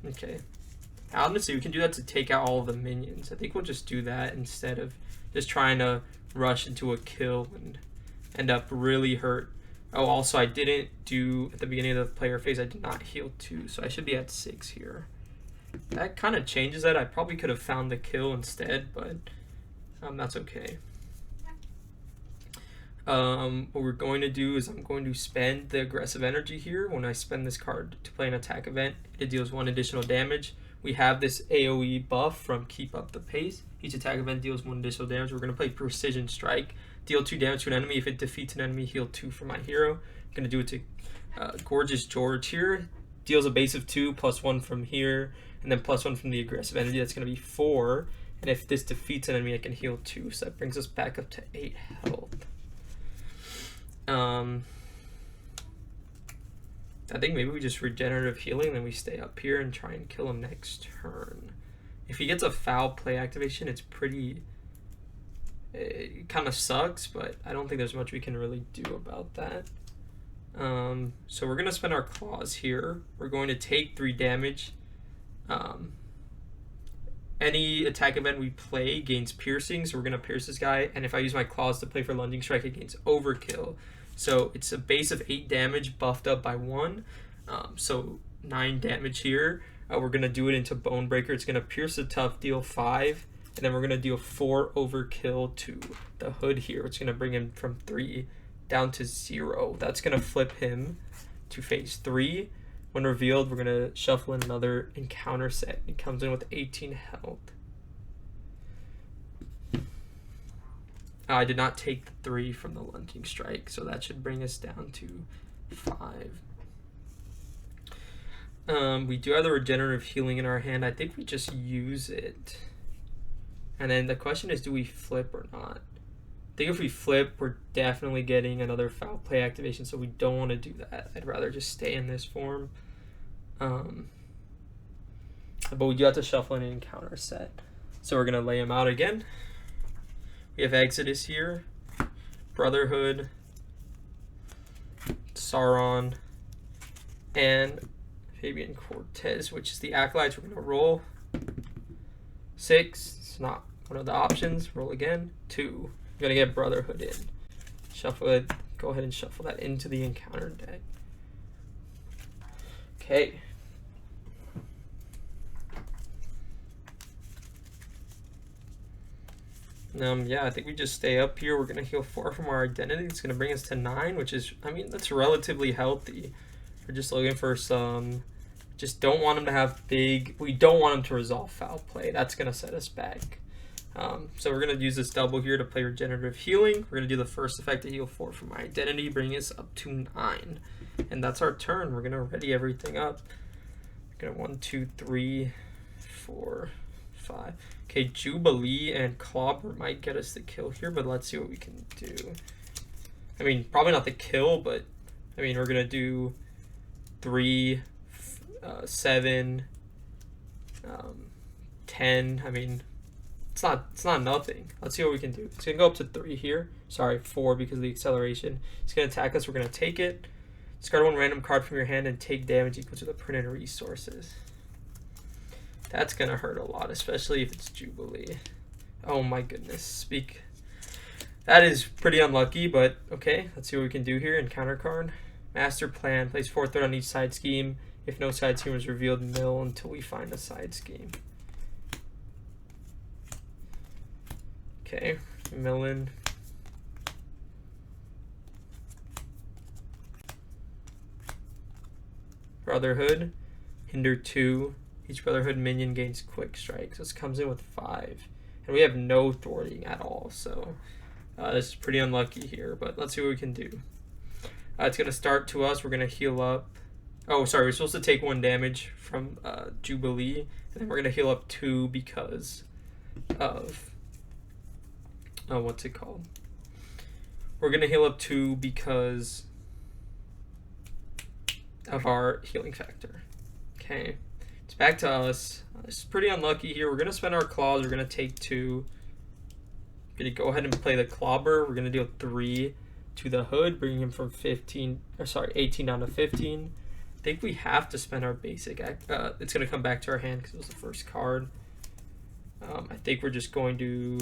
Okay. Honestly, we can do that to take out all of the minions. I think we'll just do that instead of just trying to rush into a kill and end up really hurt. Oh, also, I didn't do, at the beginning of the player phase, I did not heal 2, so I should be at 6 here. That kind of changes that. I probably could have found the kill instead, but that's okay. What we're going to do is I'm going to spend the aggressive energy here. When I spend this card to play an attack event, it deals 1 additional damage. We have this AoE buff from Keep Up the Pace. Each attack event deals 1 additional damage. We're going to play Precision Strike. Deal 2 damage to an enemy. If it defeats an enemy, heal 2 for my hero. I'm going to do it to Gorgeous George here. Deals a base of 2, +1 from here, and then +1 from the aggressive energy. That's going to be 4. And if this defeats an enemy, I can heal 2. So that brings us back up to 8 health. I think maybe we just regenerative healing, then we stay up here and try and kill him next turn. If he gets a foul play activation, it's pretty... It kind of sucks, but I don't think there's much we can really do about that. So we're going to spend our claws here. We're going to take 3 damage. Any attack event we play gains piercing, so we're going to pierce this guy. And if I use my claws to play for lunging strike, it gains overkill. So it's a base of 8 damage buffed up by 1. So 9 damage here. We're going to do it into Bone Breaker. It's going to pierce the tough, deal 5. And then we're going to deal 4 overkill to the hood here, which is going to bring him from 3 down to 0. That's going to flip him to phase 3. When revealed, we're going to shuffle in another encounter set. It comes in with 18 health. I did not take the 3 from the lunging strike, so that should bring us down to 5. We do have the regenerative healing in our hand. I think we just use it. And then the question is, do we flip or not? I think if we flip, we're definitely getting another foul play activation, so we don't want to do that. I'd rather just stay in this form. But we do have to shuffle in an encounter set. So we're going to lay him out again. We have Exodus here, Brotherhood, Sauron, and Fabian Cortez, which is the Acolytes. We're going to roll 6. It's not one of the options. Roll again. 2. You're going to get Brotherhood in. Shuffle it. Go ahead and shuffle that into the encounter deck. Okay. Yeah, I think we just stay up here. We're going to heal 4 from our identity. It's going to bring us to 9, which is, I mean, that's relatively healthy. We're just looking for some, just don't want him to have big, we don't want him to resolve foul play. That's going to set us back. So we're going to use this double here to play regenerative healing. We're going to do the first effect to heal 4 from my identity, bring us up to 9. And that's our turn. We're going to ready everything up. We're going to 1, 2, 3, 4, 5. Okay, Jubilee and Clobber might get us the kill here, but let's see what we can do. I mean, probably not the kill, but I mean, we're gonna do 3, 7, 10. I mean, it's not nothing. Let's see what we can do. It's gonna go up to 3 here. Sorry, 4 because of the acceleration. It's gonna attack us. We're gonna take it. Discard one random card from your hand and take damage equal to the printed resources. That's gonna hurt a lot, especially if it's Jubilee. Oh my goodness. That is pretty unlucky, but okay. Let's see what we can do here. Encounter card. Master Plan. Place 4 threat on each side scheme. If no side scheme is revealed, mill until we find a side scheme. Okay. Milling. Brotherhood. Hinder 2. Each Brotherhood minion gains quick strike. So this comes in with 5. And we have no thwarting at all. So this is pretty unlucky here. But let's see what we can do. It's going to start to us. We're going to heal up. Oh, sorry. We're supposed to take 1 damage from Jubilee. And then we're going to heal up 2 because of... what's it called? We're going to heal up 2 because of our healing factor. Okay. It's back to us. This is pretty unlucky here. We're going to spend our claws. We're going to take 2. We're going to go ahead and play the clobber. We're going to deal 3 to the hood, bringing him from 18 down to 15. I think we have to spend our basic. It's going to come back to our hand because it was the first card. I think we're just going to...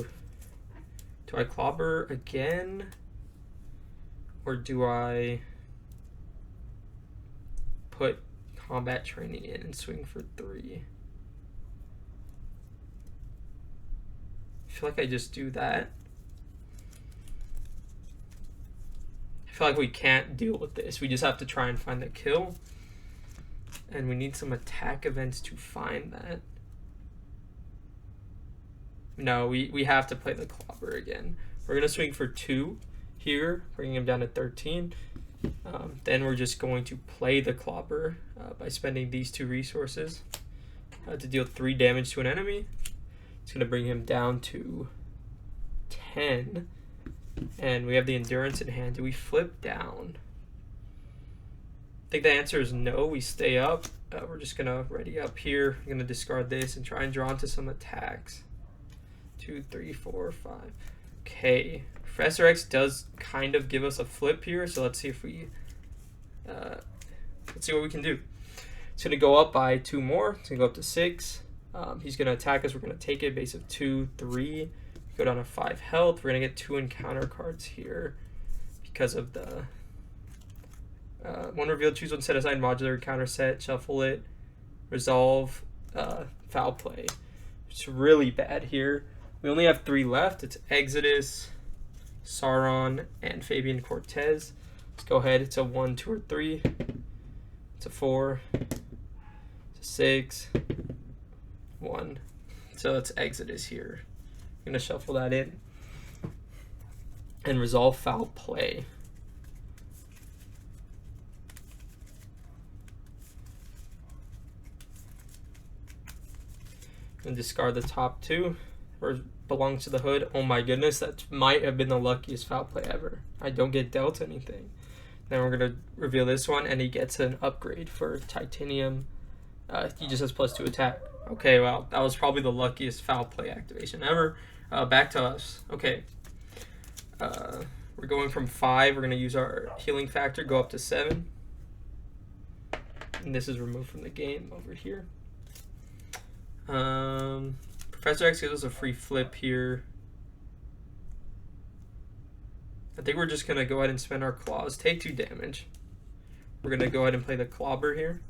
Do I clobber again? Or do I put combat training in and swing for 3? I feel like I just do that. I feel like we can't deal with this. We just have to try and find the kill. And we need some attack events to find that. No, we have to play the clobber again. We're going to swing for 2 here, bringing him down to 13. Then we're just going to play the clobber by spending these 2 resources to deal 3 damage to an enemy. It's going to bring him down to 10. And we have the endurance in hand. Do we flip down? I think the answer is no. We stay up. We're just going to ready up here. I'm going to discard this and try and draw into some attacks. 2, 3, 4, 5. Okay. Professor X does kind of give us a flip here, so let's see if we... let's see what we can do. It's going to go up by 2 more. It's going to go up to 6. He's going to attack us. We're going to take it. Base of 2, 3. Go down to 5 health. We're going to get 2 encounter cards here because of the... 1 revealed, choose 1 set aside modular encounter set, shuffle it, resolve, foul play. It's really bad here. We only have 3 left. It's Exodus, Sauron, and Fabian Cortez. Let's go ahead. It's a 1, 2, or 3. It's a 4. It's a 6. 1. So it's Exodus here. I'm going to shuffle that in. And resolve foul play. And discard the top 2. Or belongs to the hood. Oh my goodness, that might have been the luckiest foul play ever. I don't get dealt anything. Then we're going to reveal this one, and he gets an upgrade for titanium. He just has +2 attack. Okay, well, that was probably the luckiest foul play activation ever. Back to us. Okay. We're going from 5. We're going to use our healing factor, go up to 7. And this is removed from the game over here. Professor X gives us a free flip here. I think we're just going to go ahead and spend our claws. Take 2 damage. We're going to go ahead and play the clobber here.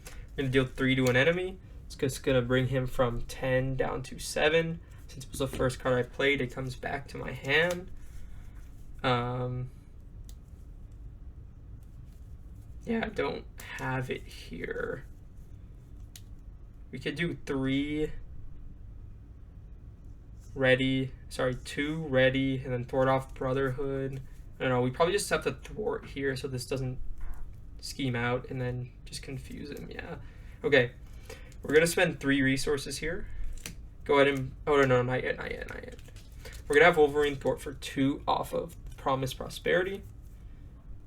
We're going to deal 3 to an enemy. It's just going to bring him from 10 down to 7. Since it was the first card I played, it comes back to my hand. Yeah, I don't have it here. We could do 3 ready, 2 ready, and then thwart off Brotherhood. I don't know, we probably just have to thwart here so this doesn't scheme out and then just confuse him, yeah. Okay, we're going to spend 3 resources here. Go ahead and, oh no, not yet. We're going to have Wolverine thwart for 2 off of Promised Prosperity.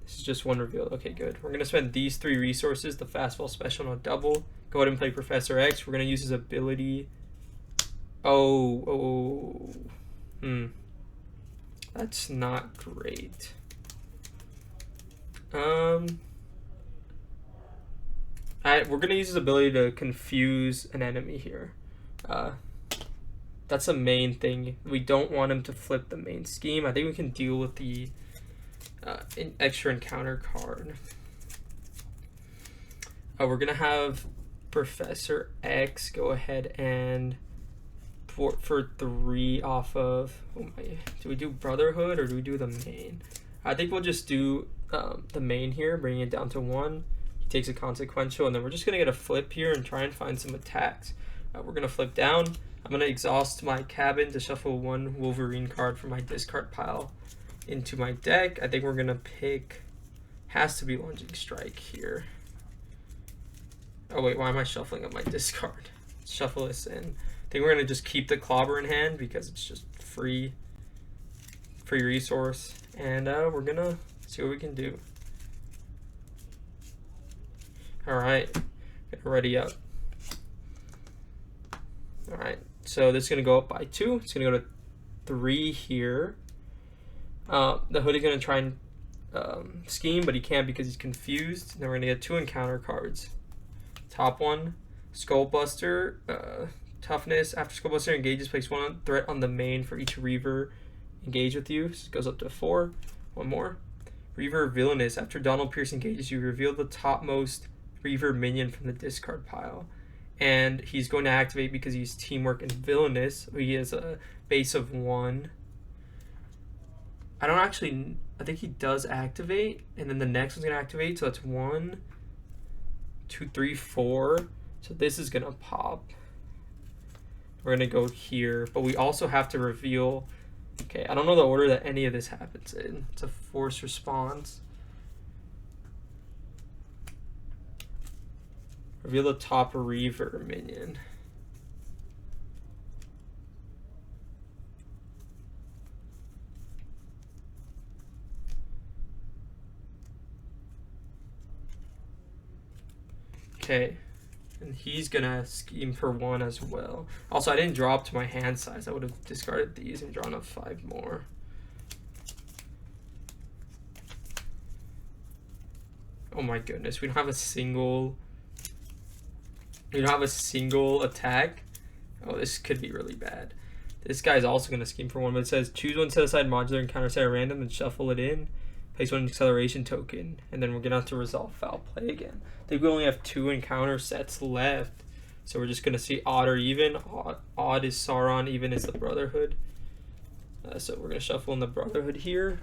This is just 1 reveal. Okay, good. We're going to spend these 3 resources, the fastball special and a double. Go ahead and play Professor X. We're going to use his ability. That's not great. We're gonna use his ability to confuse an enemy here. That's the main thing. We don't want him to flip the main scheme. I think we can deal with the extra encounter card. We're gonna have Professor X go ahead and for 3 off of. Oh my! Do we do Brotherhood or do we do the main? I think we'll just do the main here, bringing it down to 1. He takes a consequential, and then we're just gonna get a flip here and try and find some attacks. We're gonna flip down. I'm gonna exhaust my cabin to shuffle 1 Wolverine card from my discard pile into my deck. I think we're gonna pick, has to be Lunging Strike here. Oh wait, why am I shuffling up my discard? Let's shuffle this in. I think we're gonna just keep the Clobber in hand because it's just free resource, and we're gonna see what we can do. All right, get ready up. All right, so this is gonna go up by 2. It's gonna go to 3 here. The Hood is gonna try and scheme, but he can't because he's confused. And then we're gonna get 2 encounter cards. Top one, Skullbuster, toughness. After Skullbuster engages, place 1 threat on the main for each Reaver engage with you. So it goes up to 4. 1 more. Reaver Villainous. After Donald Pierce engages, you reveal the topmost Reaver minion from the discard pile. And he's going to activate because he's Teamwork and Villainous. He has a base of 1. I think he does activate, and then the next one's going to activate, so that's 1, 2, 3, 4. So this is going to pop. We're going to go here, but we also have to reveal. Okay, I don't know the order that any of this happens in. It's a force response. Reveal the top Reaver minion. Okay, and he's gonna scheme for 1 as well. Also, I didn't draw up to my hand size. I would have discarded these and drawn up 5 more. Oh my goodness, we don't have a single attack. Oh, this could be really bad. This guy's also gonna scheme for 1, but it says choose 1 set aside modular encounter set at random and shuffle it in. Place 1 acceleration token, and then we're gonna have to resolve foul play again. I think we only have 2 encounter sets left, so we're just gonna see odd or even. Odd is Sauron, even is the Brotherhood. So we're gonna shuffle in the Brotherhood here.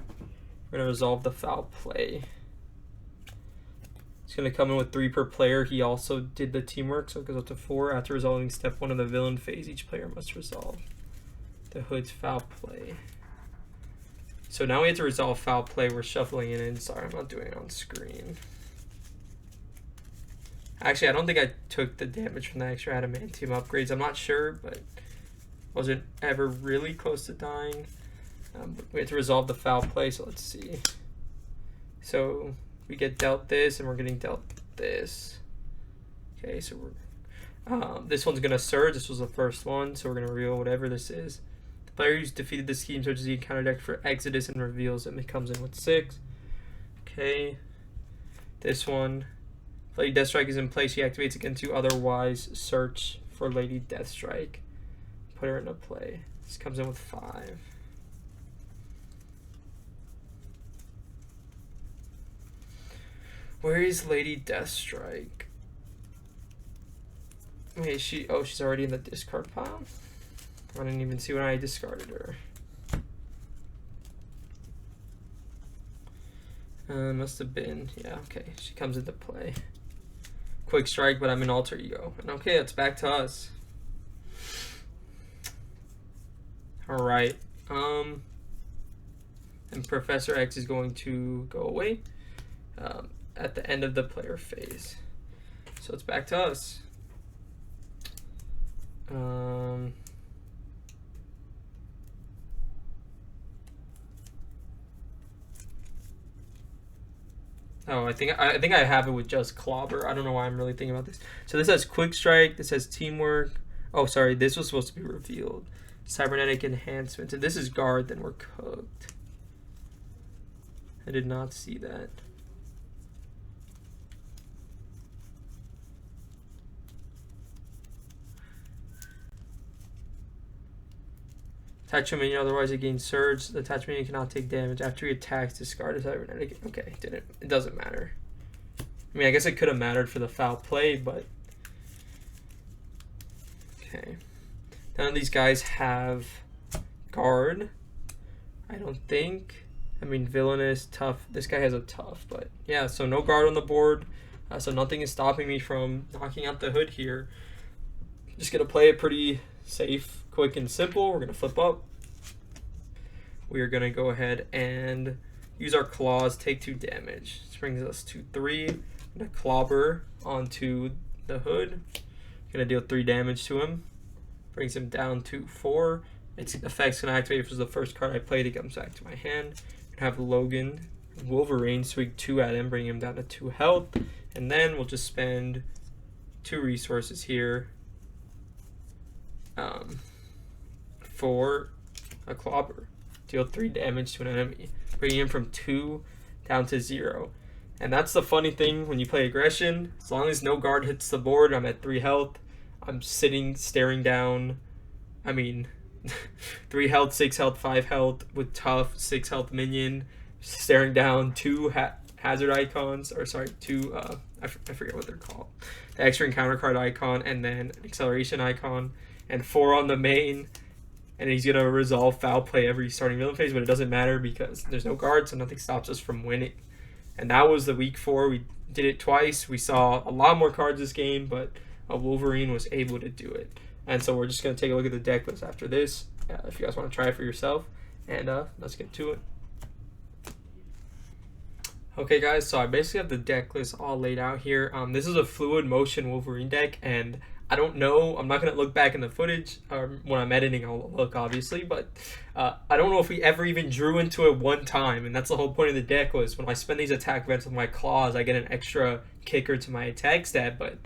We're gonna resolve the foul play. It's gonna come in with 3 per player. He also did the teamwork, so it goes up to 4. After resolving step 1 of the villain phase, each player must resolve the Hood's foul play. So now we have to resolve foul play. We're shuffling it in. Sorry, I'm not doing it on screen. Actually, I don't think I took the damage from the extra adamantium upgrades. I'm not sure, but wasn't ever really close to dying. We have to resolve the foul play, so let's see. So we get dealt this, and we're getting dealt this. Okay, so we're this one's gonna surge. This was the first one, so we're gonna reveal whatever this is. Player who's defeated the scheme searches the encounter deck for Exodus and reveals it. It comes in with 6. Okay. This one. If Lady Deathstrike is in place, she activates again to otherwise search for Lady Deathstrike. Put her into play. This comes in with 5. Where is Lady Deathstrike? Wait, she's already in the discard pile? I didn't even see when I discarded her. Must have been, yeah, okay. She comes into play. Quick strike, but I'm an alter ego. And okay, it's back to us. Alright. And Professor X is going to go away at the end of the player phase. So it's back to us. Oh, I think I have it with just Clobber. I don't know why I'm really thinking about this. So this has Quick Strike. This has Teamwork. Oh, sorry. This was supposed to be revealed. Cybernetic Enhancement. If this is Guard, then we're cooked. I did not see that. Attachment minion, otherwise it gains surge. The attachment minion cannot take damage. After he attacks, discard his cybernetic. Okay, didn't. It doesn't matter. I mean, I guess it could have mattered for the foul play, but... Okay. None of these guys have guard. I don't think. I mean, villainous, tough. This guy has a tough, but yeah, so no guard on the board. So nothing is stopping me from knocking out the hood here. Just going to play it pretty safe, quick, and simple. We're going to flip up. We are going to go ahead and use our claws, take 2 damage. This brings us to 3. I'm going to clobber onto the hood. Going to deal 3 damage to him. Brings him down to 4. Its effect's going to activate if it's the first card I played. It comes back to my hand. I'm going to have Logan Wolverine swing 2 at him, bring him down to 2 health. And then we'll just spend 2 resources here for a clobber. Deal 3 damage to an enemy, bringing him from 2 down to 0. And that's the funny thing when you play aggression. As long as no guard hits the board, I'm at 3 health. I'm sitting, staring down. I mean, 3 health, 6 health, 5 health with tough, 6 health minion, staring down 2 hazard icons, or sorry, 2, I forget what they're called. The extra encounter card icon, and then an acceleration icon, and 4 on the main. And he's going to resolve foul play every starting villain phase, but it doesn't matter because there's no guard, so nothing stops us from winning. And that was the week 4. We did it twice. We saw a lot more cards this game, but Wolverine was able to do it. And so we're just going to take a look at the deck list after this, if you guys want to try it for yourself. And let's get to it. Okay, guys, so I basically have the deck list all laid out here. This is a fluid motion Wolverine deck, and I don't know. I'm not going to look back in the footage. When I'm editing, I'll look, obviously. But I don't know if we ever even drew into it one time. And that's the whole point of the deck was when I spend these attack events with my claws, I get an extra kicker to my attack stat. But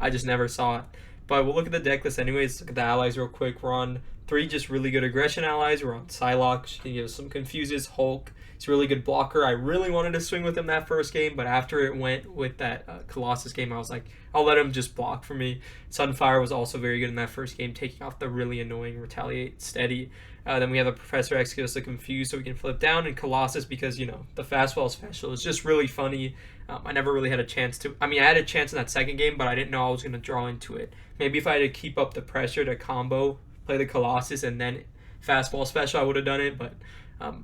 I just never saw it. But we'll look at the deck list anyways. Look at the allies real quick. We're on 3 just really good aggression allies. We're on Psylocke. She can give us some confuses. Hulk. He's a really good blocker. I really wanted to swing with him that first game, but after it went with that Colossus game, I was like, I'll let him just block for me. Sunfire was also very good in that first game, taking off the really annoying Retaliate Steady. Then we have the Professor X give us the Confuse so we can flip down, and Colossus because, you know, the fastball special is just really funny. I never really had a chance to... I mean, I had a chance in that second game, but I didn't know I was going to draw into it. Maybe if I had to keep up the pressure to combo, play the Colossus, and then fastball special, I would have done it, but...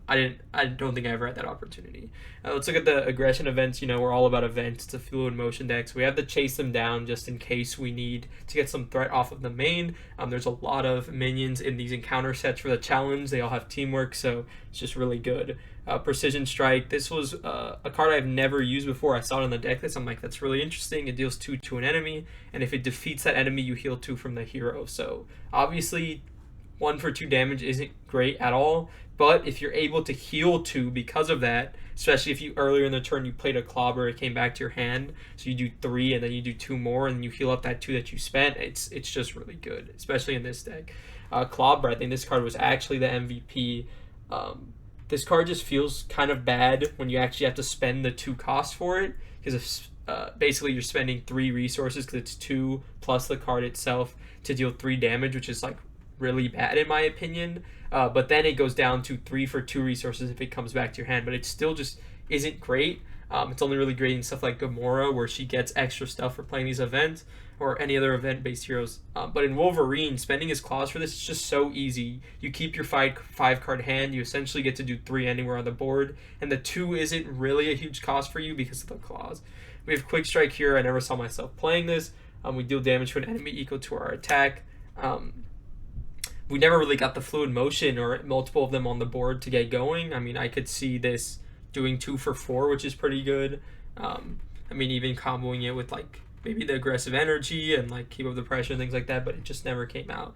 I don't think I ever had that opportunity. Let's look at the aggression events. You know, we're all about events. It's a fluid motion deck, so we have to chase them down just in case we need to get some threat off of the main. There's a lot of minions in these encounter sets for the challenge. They all have teamwork, so it's just really good. Precision Strike. This was a card I've never used before. I saw it on the deck list. I'm like, that's really interesting. It deals 2 to an enemy, and if it defeats that enemy, you heal 2 from the hero. So obviously 1 for 2 damage isn't great at all. But if you're able to heal 2 because of that, especially if you earlier in the turn you played a clobber, it came back to your hand, so you do 3 and then you do 2 more and you heal up that 2 that you spent, it's just really good, especially in this deck. Clobber, I think this card was actually the MVP. This card just feels kind of bad when you actually have to spend the 2 costs for it, because basically you're spending 3 resources because it's 2 plus the card itself to deal 3 damage, which is like really bad in my opinion. But then it goes down to 3 for 2 resources if it comes back to your hand, but it still just isn't great. It's only really great in stuff like Gamora, where she gets extra stuff for playing these events, or any other event-based heroes. But in Wolverine, spending his claws for this is just so easy. You keep your 5-card hand, you essentially get to do 3 anywhere on the board, and the 2 isn't really a huge cost for you because of the claws. We have Quick Strike here. I never saw myself playing this. We deal damage to an enemy equal to our attack. We never really got the fluid motion or multiple of them on the board to get going. I mean, I could see this doing 2 for 4, which is pretty good. I mean, even comboing it with like maybe the aggressive energy and like keep up the pressure and things like that, but it just never came out.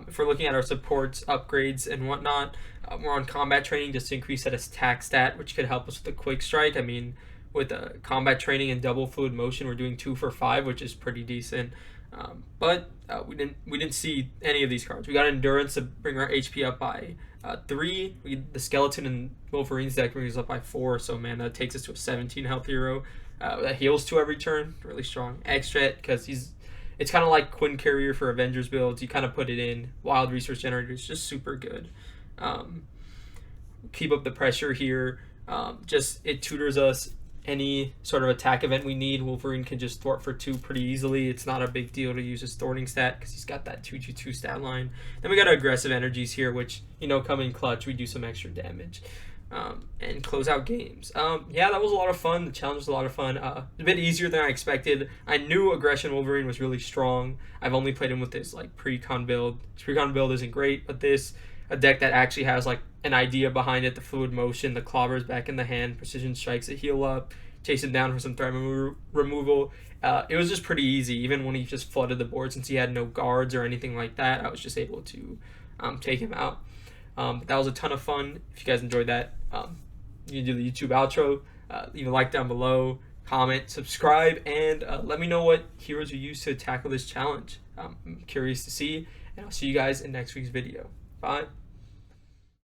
If we're looking at our supports, upgrades, and whatnot, we're on combat training just to increase that attack stat, which could help us with the quick strike. I mean, with combat training and double fluid motion, we're doing 2 for 5, which is pretty decent. But we didn't see any of these cards. We got endurance to bring our HP up by 3. The skeleton in Wolverine's deck brings us up by 4. So man, that takes us to a 17 health hero. That heals 2 every turn. Really strong. Extra because he's It's kind of like Quinn Carrier for Avengers builds. You kind of put it in. Wild Resource Generator is just super good. Keep up the pressure here. Just it tutors us any sort of attack event we need. Wolverine can just thwart for 2 pretty easily. It's not a big deal to use his thwarting stat because he's got that 2/2 stat line. Then we got our aggressive energies here, which, you know, come in clutch. We do some extra damage and close out games. Yeah, that was a lot of fun. The challenge was a lot of fun. A bit easier than I expected. I knew Aggression Wolverine was really strong. I've only played him with this like pre-con build. His pre-con build isn't great, but this, a deck that actually has like an idea behind it, the fluid motion, the clobbers back in the hand, precision strikes that heal up, chase him down for some threat removal. It was just pretty easy. Even when he just flooded the board, since he had no guards or anything like that, I was just able to take him out. That was a ton of fun. If you guys enjoyed that, you can do the YouTube outro. Leave a like down below, comment, subscribe, and let me know what heroes you use to tackle this challenge. I'm curious to see, and I'll see you guys in next week's video. Bye.